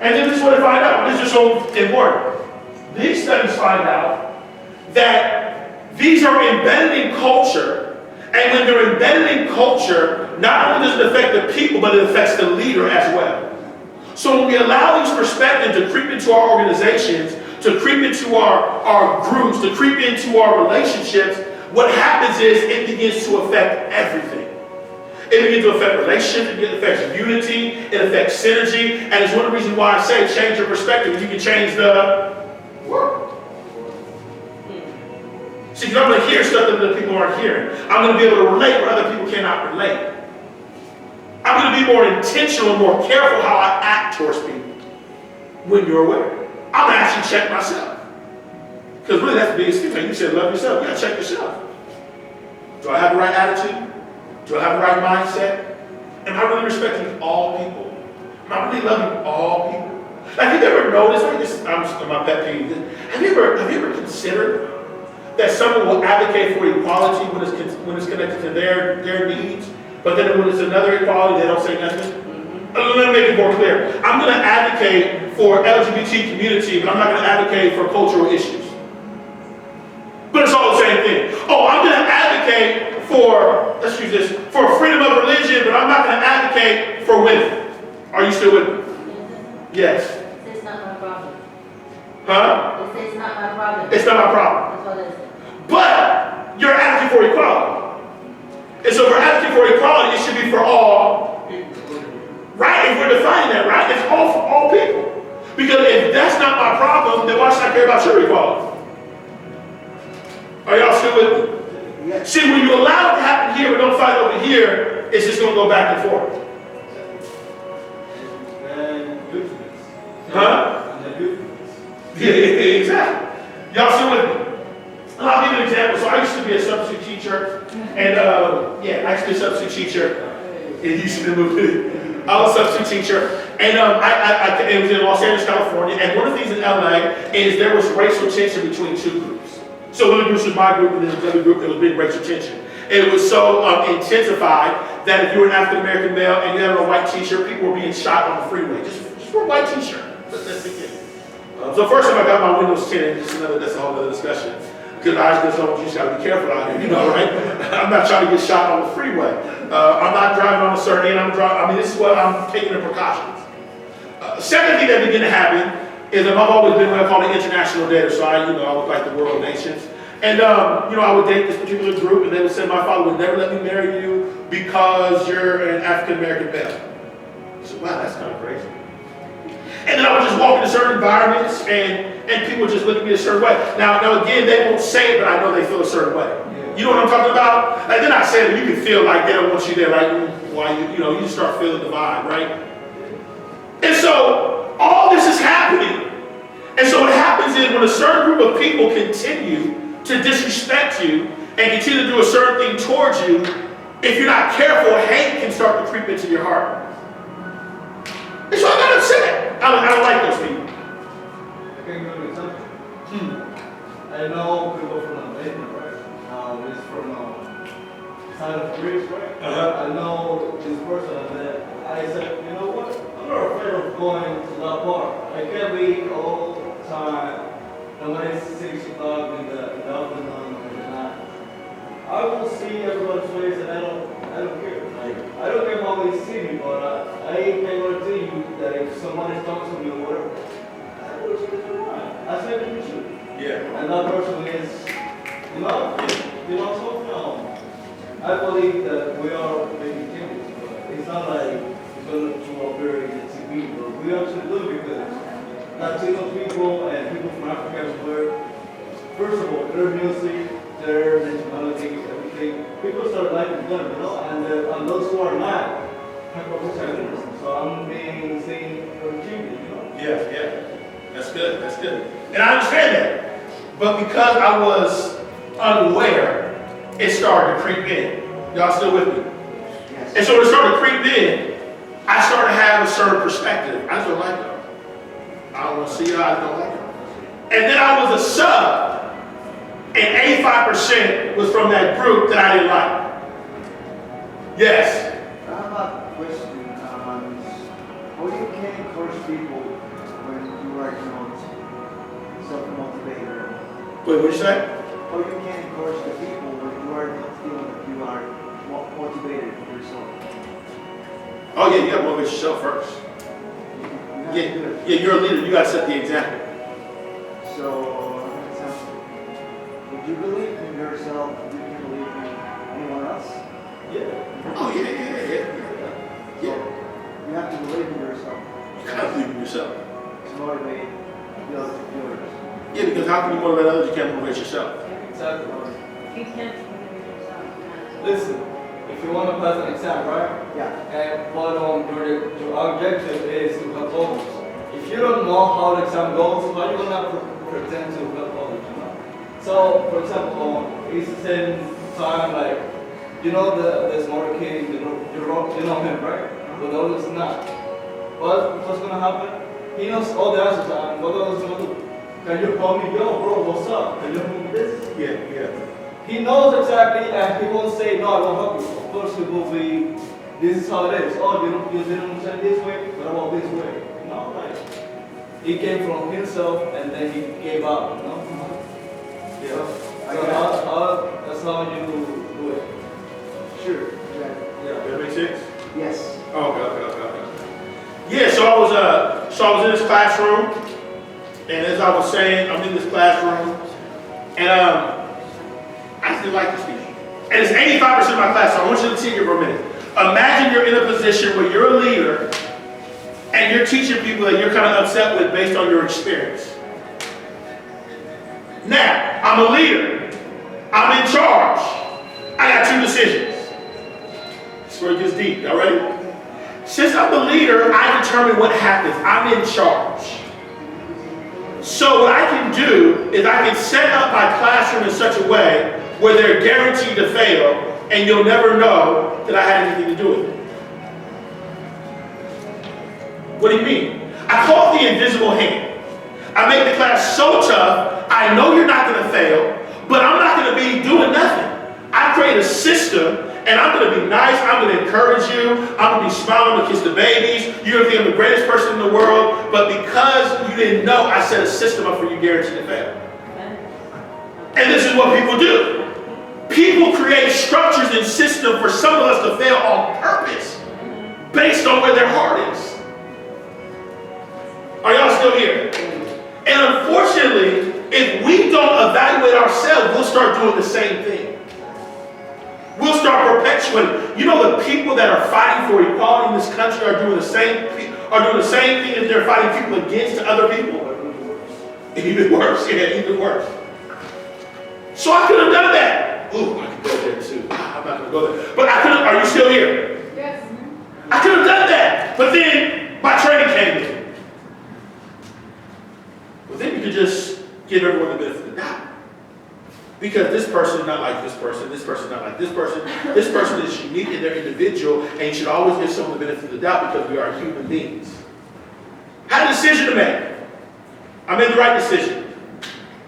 And then this is what they find out. This is so important. These studies find out that these are embedded in culture. And when they're embedded in culture, not only does it affect the people, but it affects the leader as well. So when we allow these perspectives to creep into our organizations, to creep into our groups, to creep into our relationships, what happens is it begins to affect everything. It begins to affect relationships, it affects unity, it affects synergy, and it's one of the reasons why I say change your perspective. You can change the world. See, because I'm going to hear stuff that other people aren't hearing. I'm going to be able to relate where other people cannot relate. I'm going to be more intentional and more careful how I act towards people when you're aware. I'm going to actually check myself. Because really that's the biggest thing. You said love yourself. You got to check yourself. Do I have the right attitude? Do I have the right mindset? Am I really respecting all people? Am I really loving all people? Like, have you ever noticed, like this, I'm just my pet peeve, have you ever considered that someone will advocate for equality when it's connected to their needs, but then when it's another equality, they don't say nothing? Let me make it more clear. I'm going to advocate for LGBT community, but I'm not going to advocate for cultural issues. But it's all the same thing. Oh, I'm going to advocate for, let's use this, for freedom of religion, but I'm not going to advocate for women. Are you still with me? Yes. It's not my problem. Huh? It's not my problem. It's not my problem. That's what it is. But you're advocating for equality. And so if we're advocating for equality, it should be for all. Right? If we're defining that, right? It's all for all people. Because if that's not my problem, then why should I care about your equality? Are y'all still with me? Yes. See, when you allow it to happen here, we don't fight over here, it's just going to go back and forth. Huh? Yeah, exactly. Y'all still with me? I'll give you an example. So I used to be a substitute teacher, and I used to be a substitute teacher. It used to be moved. I was a substitute teacher, and it was in Los Angeles, California. And one of the things in LA is there was racial tension between two groups. So one of the groups was my group, and then the other group, there was big racial tension. And it was so intensified that if you were an African American male and you had on a white T-shirt, people were being shot on the freeway just for a white T-shirt. Let's begin. So first time I got my windows tinted, that's a whole other discussion. Because I just don't, you just gotta be careful out here, you know, right? I'm not trying to get shot on the freeway. I'm not driving on a certain end, this is what I'm taking the precautions. Second thing that began to happen is I've always been what I call an international dater, so I would like the world nations. And I would date this particular group, and they would say my father would never let me marry you because you're an African American male. I said, wow, that's kind of crazy. And then I would just walk into certain environments, and people would just look at me a certain way. Now again, they won't say it, but I know they feel a certain way. Yeah. You know what I'm talking about? Like, they're not saying it, but you can feel like they don't want you there, like, why you just start feeling the vibe, right? And so all this is happening. And so what happens is when a certain group of people continue to disrespect you and continue to do a certain thing towards you, if you're not careful, hate can start to creep into your heart. And so I got upset. I don't like those people. I can give you an example. I know people from Albania, right? It's from side of Greece, right? I know this person, and I said, you know what? I'm not afraid of going to that bar. I can't be all the time. And when it's 6 o'clock in the afternoon or the night, I will see everyone's face, and I don't care. I don't care how they see me, but I can guarantee you that if someone is talking to me or whatever, I will change their mind. I said you should. Yeah. And that person is, so I believe that we are making changes, but it's not like it's going to appear in the TV, but we actually do it because Latino people and people from Africa were, first of all, their music, their nationality, everything. People start liking them, and those who are not have a so I'm being seen for changes, Yeah. That's good. And I understand that. But because I was unaware, it started to creep in. Y'all still with me? Yes. And so when it started to creep in, I started to have a certain perspective. I just don't like them. I don't want to see y'all, I don't like them. And then I was a sub, and 85% was from that group that I didn't like. Yes? I have a question. How you can encourage people when you are not self-motivated? Wait, what'd you say? How you can encourage the people when you are not feeling that you are motivated yourself? Oh yeah, you gotta motivate yourself first. You have Yeah, to do it. yeah, you're a leader. You gotta set the example. So, an example. If you believe in yourself, you can believe in anyone else. Yeah. Oh yeah, yeah, yeah, yeah. So, you have to believe in yourself You gotta believe in yourself. to motivate the others. Yeah, because how can you motivate others? You can't motivate yourself. Exactly. You can't believe in yourself. Listen, if you want to pass an exam, right? Yeah. And what your objective is to help others. If you don't know how the exam goes, how are you gonna pretend to help others? You know? So, for example, it's the same time like you know the smart kid, you know him, right? But the others not. What's gonna happen? He knows all the answers, and what the others gonna do? Can you call me, yo, bro? What's up? Can you help me with this? Yeah, yeah. He knows exactly, and he won't say, no, I won't help you. Of course, he will be, this is how it is. Oh, you didn't understand this way? What about this way? No, like, he came from himself, and then he gave up, you know? Yeah. So that's how you do it. Sure. Yeah. Yeah. Does that make sense? Yes. Oh, okay. Yeah, so I was in this classroom, and as I was saying, I'm in this classroom, and I actually like this teacher. And it's 85% of my class, so I want you to sit here for a minute. Imagine you're in a position where you're a leader, and you're teaching people that you're kind of upset with based on your experience. Now, I'm a leader. I'm in charge. I got two decisions. This is where it gets deep. Y'all ready? Since I'm the leader, I determine what happens. I'm in charge. So what I can do is I can set up my classroom in such a way where they're guaranteed to fail, and you'll never know that I had anything to do with it. What do you mean? I call it the invisible hand. I make the class so tough, I know you're not going to fail, but I'm not going to be doing nothing. I create a system, and I'm going to be nice, I'm going to encourage you, I'm going to be smiling, I'm going to kiss the babies, you're going to think I'm the greatest person in the world, but because you didn't know, I set a system up for you guaranteed to fail. And this is what people do. People create structures and systems for some of us to fail on purpose, based on where their heart is. Are y'all still here? And unfortunately, if we don't evaluate ourselves, we'll start doing the same thing. We'll start perpetuating. You know, the people that are fighting for equality in this country are doing the same thing as they're fighting people against other people. Even worse, yeah, even worse. So I could have done that. Ooh, I could go there too. I'm not gonna go there. But I could have. Are you still here? Yes. I could have done that. But then my training came in. Well, then you could just give everyone the benefit of the doubt. Because this person is not like this person is not like this person is unique and they're individual, and you should always give someone the benefit of the doubt because we are human beings. I had a decision to make. I made the right decision.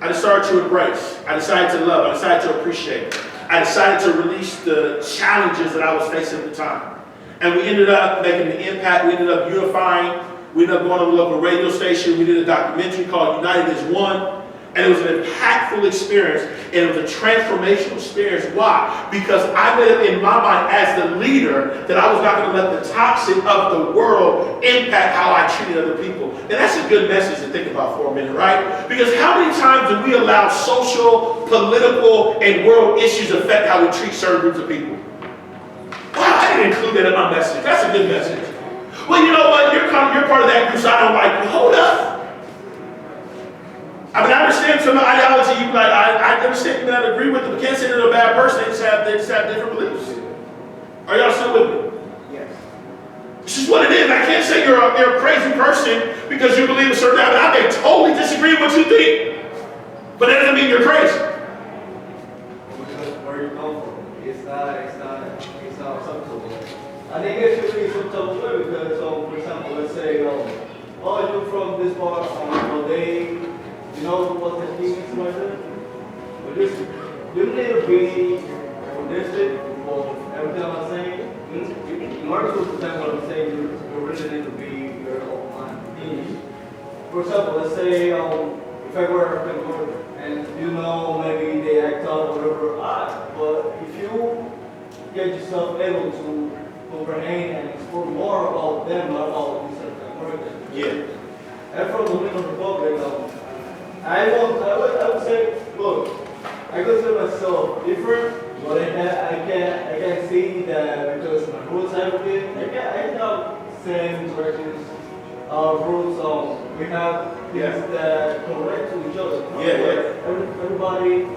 I decided to embrace. I decided to love. I decided to appreciate. I decided to release the challenges that I was facing at the time. And we ended up making an impact. We ended up unifying. We ended up going to the local radio station. We did a documentary called United as One. And it was an impactful experience, and it was a transformational experience. Why? Because I made up in my mind as the leader that I was not going to let the toxic of the world impact how I treated other people. And that's a good message to think about for a minute, right? Because how many times do we allow social, political, and world issues affect how we treat certain groups of people? Wow, I didn't include that in my message. That's a good message. Well, you know what? You're part of that group, so I don't like you. Hold up. I mean, I understand some ideology. You like, I understand you may not agree with them. But can't say they're a bad person. They just have different beliefs. Are y'all still with me? Yes. This is what it is. I can't say you're a crazy person because you believe a certain thing. I may totally disagree with what you think, but that doesn't mean you're crazy. Because where you come from, it's not acceptable. I think it should be acceptable because, so for example, let's say, oh, you're from this part, well, you know what the thing is like that? But listen, you need to be realistic for everything I'm saying. In order to understand what I'm saying, you really need to be For example, let's say if I were a Fredenburg and you know maybe they act out whatever, but if you get yourself able to comprehend and explore more about them, not about these Americans. Yeah. I'm from the Dominican Republic. I would say, look, I consider myself different, but I can see that because my roots have been, I have same traditions, roots. We have things that connect to each other. Everybody.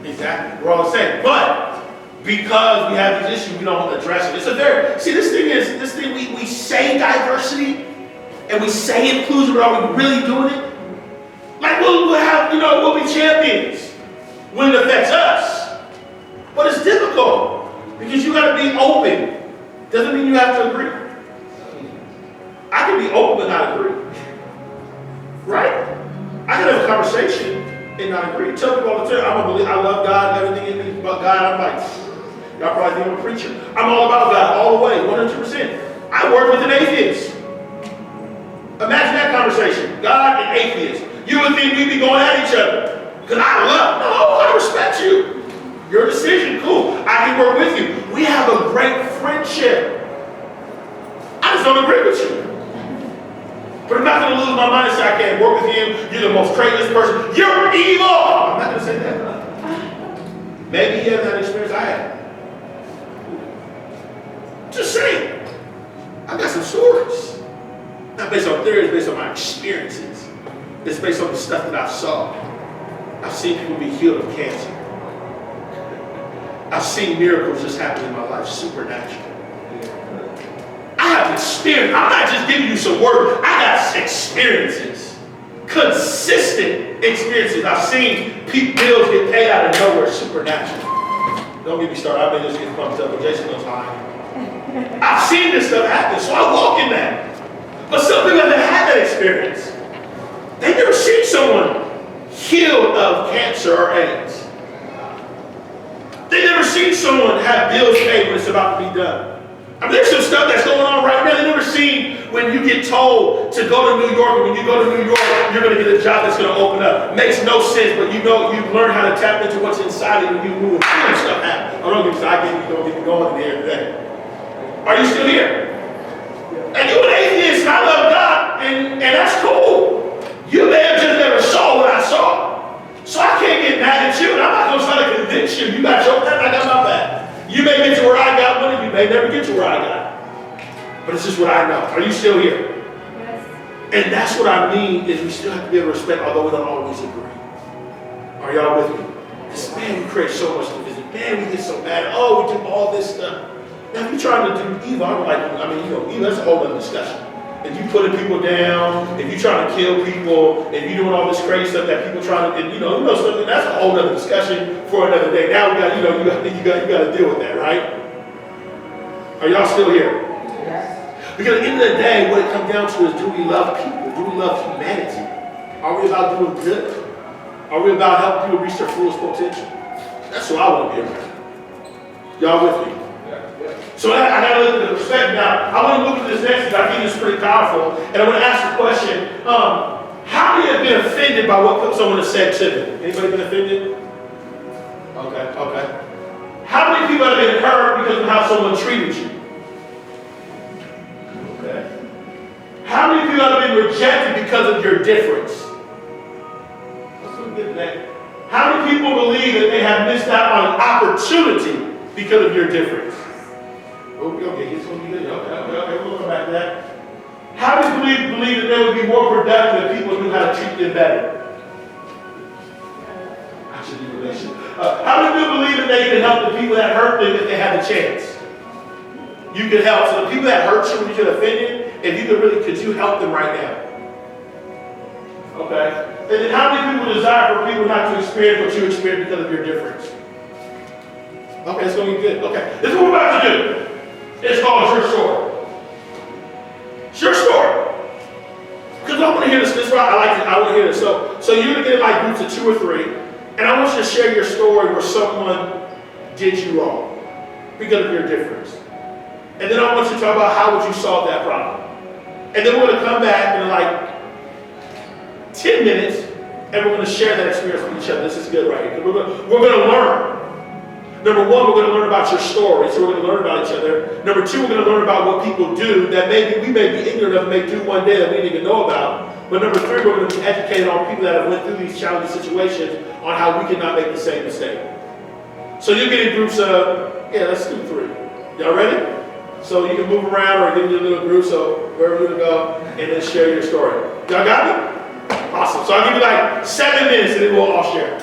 Exactly. We're all the same. But because we have these issues, we don't address it. It's a very, see, this thing, we say diversity and we say inclusion, but are we really doing it? Like we'll have, we'll be champions when it affects us. But it's difficult because you got to be open. Doesn't mean you have to agree. I can be open but not agree. Right? I can have a conversation and not agree. Tell people all the time, I love God, everything in me but God. I'm like, y'all probably think I'm a preacher. I'm all about God, all the way, 100%. I work with an atheist. Imagine that conversation, God and atheist. You would think we'd be going at each other. Because I respect you. Your decision, cool. I can work with you. We have a great friendship. I just don't agree with you. But I'm not going to lose my mind and say, I can't work with you. You're the most craziest person. You're evil. I'm not going to say that. Maybe he hasn't had an experience I had. Just saying. I got some stories. Not based on theories, based on my experiences. It's based on the stuff that I've saw. I've seen people be healed of cancer. I've seen miracles just happen in my life, supernatural. I have experience. I'm not just giving you some words. I got experiences. Consistent experiences. I've seen bills get paid out of nowhere, supernatural. Don't get me started. I may just get pumped up, but Jason knows how I am. I've seen this stuff happen, so I walk in that. But some people haven't had that experience. They've never seen someone healed of cancer or AIDS. They've never seen someone have bills paid when it's about to be done. I mean, there's some stuff that's going on right now. They've never seen when you get told to go to New York, and when you go to New York, you're going to get a job that's going to open up. Makes no sense, but you learn how to tap into what's inside of you when you move. And stuff happens. Don't get me going in here today. Are you still here? And you're an atheist, and I love God, and that's cool. You may have just never saw what I saw. So I can't get mad at you, and I'm not going to try to convince you. You got your path, I got my path. You may get to where I got one, and you may never get to where I got. But it's just what I know. Are you still here? Yes. And that's what I mean, is we still have to be able to respect, although we don't always agree. Are y'all with me? Because, man, we create so much division. Man, we get so mad. Oh, we do all this stuff. Now, if you're trying to do evil, evil, that's a whole other discussion. If you putting people down, if you're trying to kill people, if you're doing all this crazy stuff that people trying to, stuff, that's a whole other discussion for another day. Now we got, you got to deal with that, right? Are y'all still here? Yes. Because at the end of the day, what it comes down to is, do we love people? Do we love humanity? Are we about doing good? Are we about helping people reach their fullest potential? That's what I want to be around. Y'all with me? So I got to look at the perspective now. I want to look at this next, because I think it's pretty powerful. And I want to ask the question, how many have been offended by what someone has said to them? Anybody been offended? Okay. How many people have been hurt because of how someone treated you? Okay. How many people have been rejected because of your difference? Let's get that. How many people believe that they have missed out on an opportunity because of your difference? Okay, it's going to be good. Okay, we'll come back to that. How many believe that they would be more productive if people knew how to treat them better? I should be related. How many people believe that they can help the people that hurt them if they had the chance? You could help. So the people that hurt you when you get offended, if you could you help them right now? Okay. And then how many people desire for people not to experience what you experience because of your difference? Okay, it's going to be good. Okay, this is what we're about to do. It's called Your Story. It's your story. Because I want to hear this. This is why I like it. I want to hear this. So you're going to get like groups of 2 or 3. And I want you to share your story where someone did you wrong because of your difference. And then I want you to talk about how would you solve that problem. And then we're going to come back in like 10 minutes, and we're going to share that experience with each other. This is good, right? We're going to learn. Number one, we're going to learn about your story, so we're going to learn about each other. Number two, we're going to learn about what people do that maybe we may be ignorant of, may do one day that we didn't even know about. But number three, we're going to be educated on people that have went through these challenging situations on how we cannot make the same mistake. So you get in groups of, let's do 3. Y'all ready? So you can move around or get in your little group, so wherever you want to go, and then share your story. Y'all got me? Awesome. So I'll give you like 7 minutes, and then we'll all share.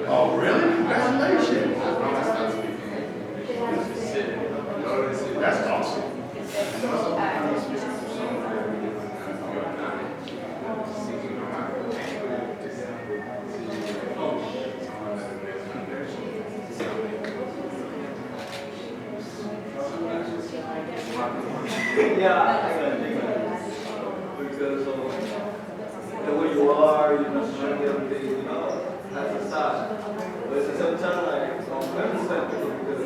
Oh, really? Congratulations. That's awesome. Yeah, I think because the way you are, you know, showing everything, you know, that's a side. But at the same time, like, I understand people because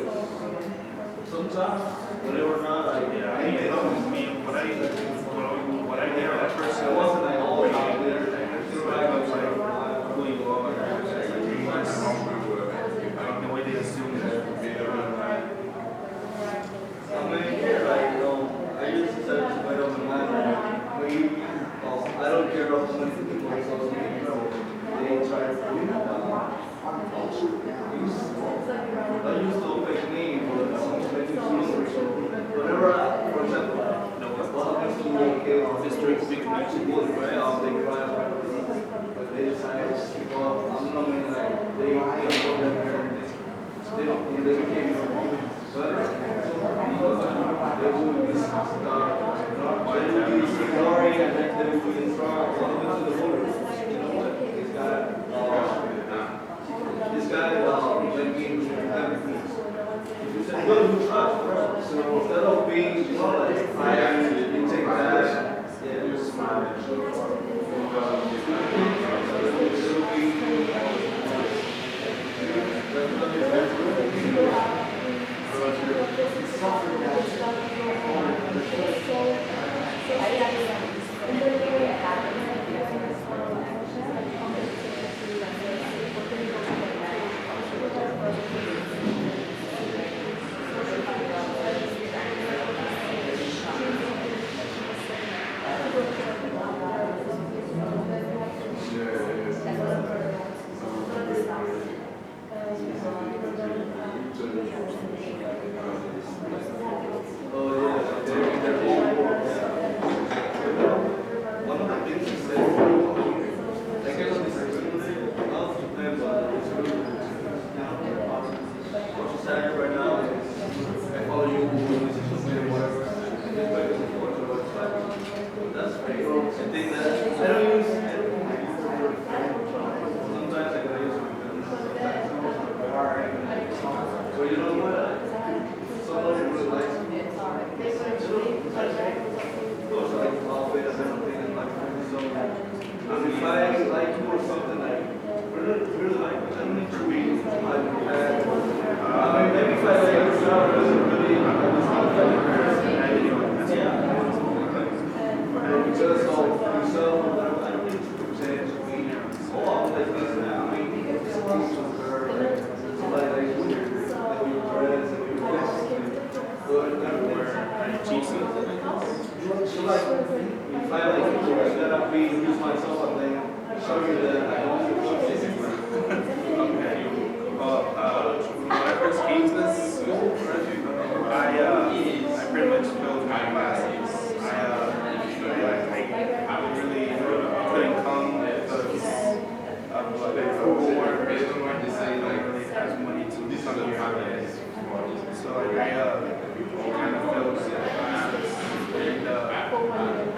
sometimes when they were not, like, I ain't what I did, that person, it wasn't like always out there. It's like, who you are, like, the way they assume that. I mean, yeah, like, you know, I used to say to my own mind, I don't care about how many people are social media, you know, they try to, I used to fake name, but whenever for example, what happens to okay on this trip, big people, right, I'll take fire, but they decided, well, I'm not mean like, they go there, they became but they will be ignoring and then they will be in front all the way to the border. You know what? This guy So instead of being, like fighting, you take that, yeah, you smile.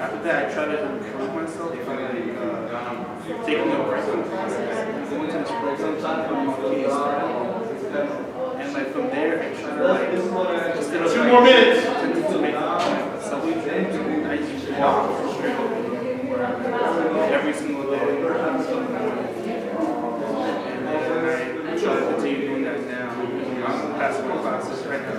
After that, I try to improve myself by taking a break from classes, going to the sport sometimes when you and like from there, I try to instead of 2 more minutes. to make myself, I usually walk every single day. And then I try to continue doing that now. I'm passing my classes right now.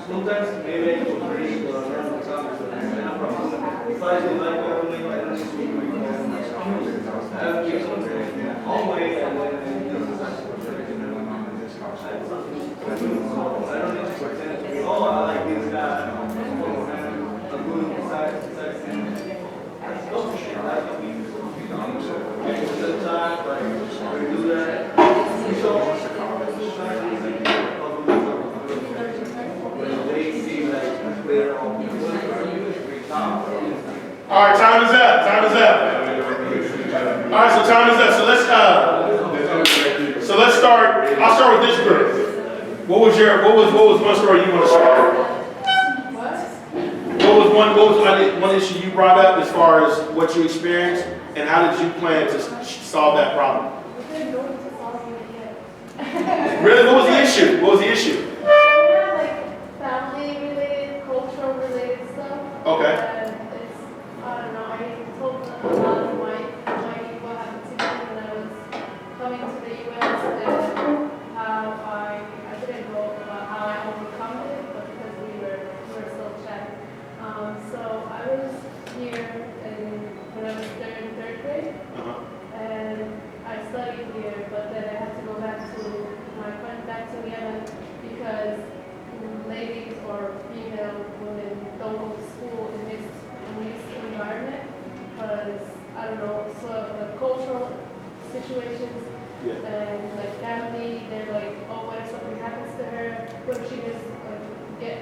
Sometimes maybe I could read or learn something. If I do like only I don't speak always and I don't need to pretend to be, oh, I like this guy. I'm doing besides the time, like, we do that. All right, time is up. Time is up. All right, so time is up. So let's start. I'll start with this group. What was one story you want to share? What was one issue you brought up as far as what you experienced, and how did you plan to solve that problem? Really, what was the issue? What was the issue? Like family related, cultural related stuff. Okay. It's, I don't know, I told a lot of my what happened to me when I was coming to the US and how I didn't know about how I overcome it, but because we were still checked. So I was here when I was third grade, and I studied here, but then I had to go back to Yemen because ladies or female women don't go to school in this environment because, I don't know, so the cultural situations and like family, they're like, oh, what if something happens to her? What if she just get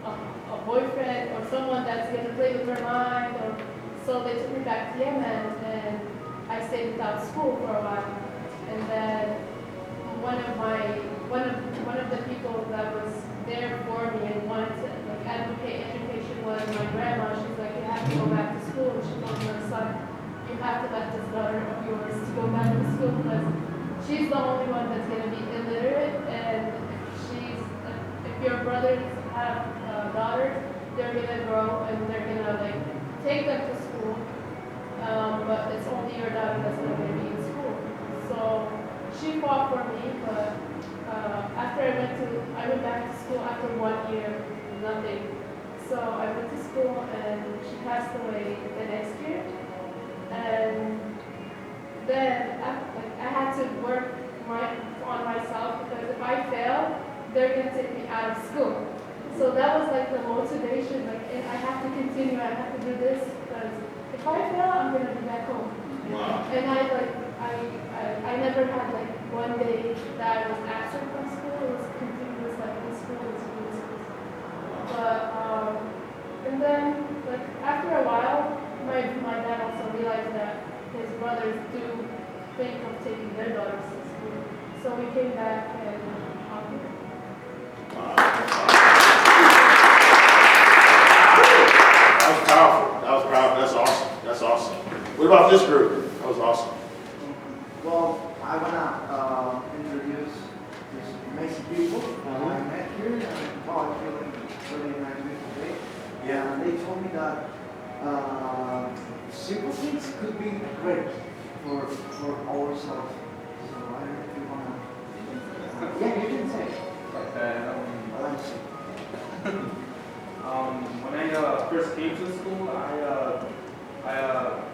a boyfriend or someone that's going to play with her mind? Or so they took me back to Yemen and I stayed without school for a while. And then one of the people that was there for me and wanted to advocate education was my grandma. She's like, you have to go back to school. She told my son. have to let this daughter of yours to go back to school because she's the only one that's going to be illiterate. And if your brothers have daughters, they're going to grow and they're going to like take them to school. But it's only your daughter that's not going to be in school. So she fought for me, but after I went back to school after 1 year, nothing. So I went to school and she passed away the next year. And then I had to work on myself because if I fail, they're going to take me out of school. So that was like the motivation, like and I have to continue, I have to do this because if I fail, I'm going to be back home. Wow. And I never had like one day that I was absent from school. It was continuous, like in school. But and then like after a while, my dad also realized that his brothers do think of taking their daughters to school. So we came back and That was powerful. That was powerful. That's awesome. That's awesome. What about this group? That was awesome. Well, I wanna introduce these amazing people I met here, and I'm feeling really nice today. Yeah. And they told me that simple things could be great for ourselves. So I don't know if you wanna. Yeah, you can say. Okay. Let's see. When I first came to school, I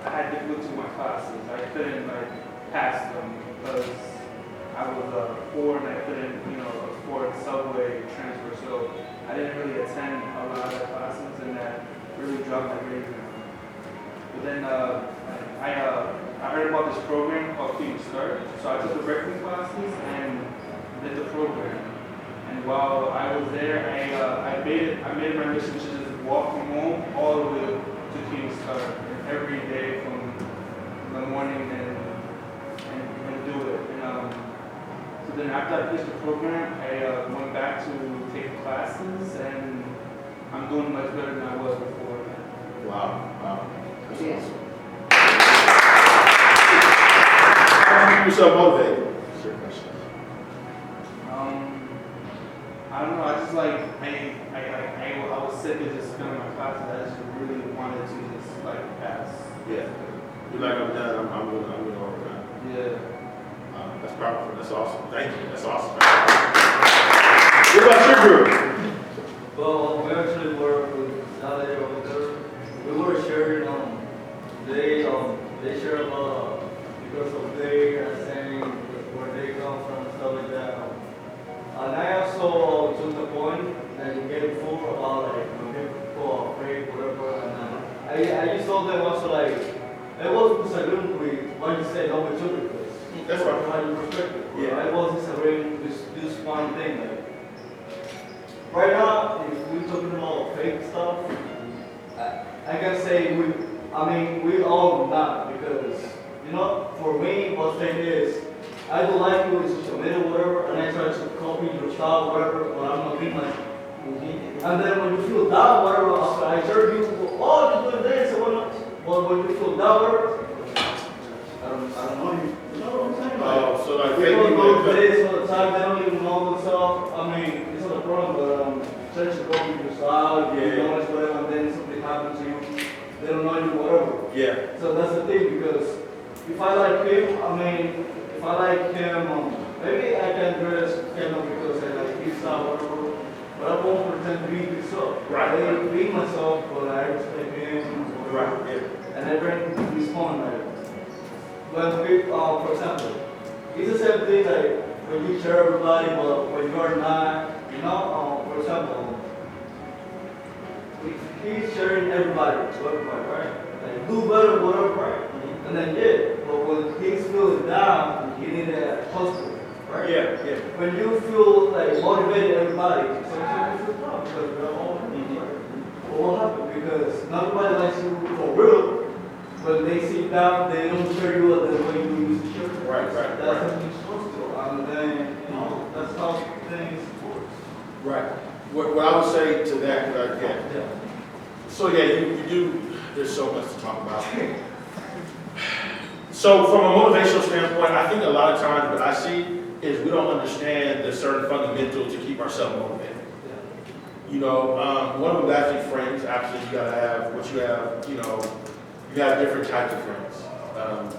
had difficulty with my classes. I couldn't pass them because I was poor and I couldn't afford subway transfer. So I didn't really attend a lot of the classes, and that really dropped my grades down. But then I heard about this program called Clean Start. So I took the breaking classes and did the program. And while I was there, I made it my mission to just walk from home all the way to King's Start every day from the morning and do it. And so then after I finished the program, I went back to take classes, and I'm doing much better than I was before. Wow. Wow. That's Yes. awesome. How do you keep yourself motivated? That's your question. I don't know. I just I was sick of just failing my classes. I just really wanted to just pass. Yeah. You're like, I'm done. I'm going overtime. Yeah. That's powerful. That's awesome. Thank you. That's awesome. What about your group? Well, we actually work with Sally over there. We were sharing, they share about because of their saying where they come from and stuff like that. And I also took the point that you gave before about when people are afraid, whatever. And I just told them also I was disagreeing with what you said over children. That's right. How you perspective. Yeah. I was disagreeing with this one thing. Right now, if we're talking about fake stuff, I can say we all not because for me, what fake is. I don't like you in social media, whatever, and I try to copy your style, whatever, but I'm not being like. And then when you feel down, whatever, after I heard you, you're doing this and whatnot. But when you feel down, whatever, I don't know you. You know what I'm saying? So like People fake go people. to this all the time, they don't even know themselves. I mean, it's not a problem, but trying to copy your style, you know, whatever, and then something happens to you, they don't know you, whatever. Yeah. So that's the thing, because if I like him, if I like him, maybe I can dress kind of because I like his style, whatever, but I won't pretend to be myself. Right. I be myself, but I respect him, whatever. Right. Yeah. And I bring this point, when people, for example, it's the same thing when you share everybody, but when you're not, for example, if he's sharing everybody, right? Do better, whatever, right? And then but when he's feeling down, he need a hospital, right? Yeah. Yeah. When you feel motivated everybody, sometimes you feel down because we're all right? What happened? Because not everybody likes you for real. When they sit down, they don't share you the way you used to share. Right. That's what you're supposed to. And then, that's how things work. Right. What I would say to that, Yeah. So yeah, you do. There's so much to talk about. So from a motivational standpoint, I think a lot of times what I see is we don't understand the certain fundamentals to keep ourselves motivated. You know, one of them is actually friends. Absolutely, you gotta have what you have. You know, you have different types of friends.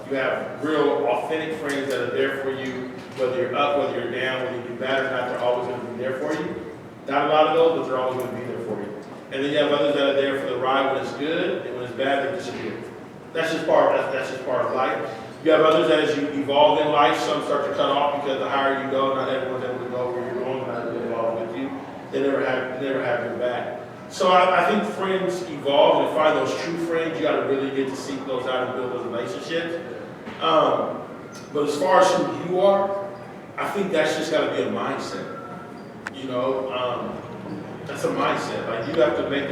You have real, authentic friends that are there for you, whether you're up, whether you're down, whether you do bad or not. They're always going to be there for you. Not a lot of those, but they're always going to be there for you. And then you have others that are there for the ride when it's good, and when it's bad, they disappear. That's just part of life. You have others that as you evolve in life, some start to cut off because the higher you go, not everyone's able to go where you're going, not able to evolve with you. They never have your back. So I think friends evolve, and to find those true friends, you got to really get to seek those out and build those relationships. But as far as who you are, I think that's just got to be a mindset. You know, that's a mindset. Like you have to make the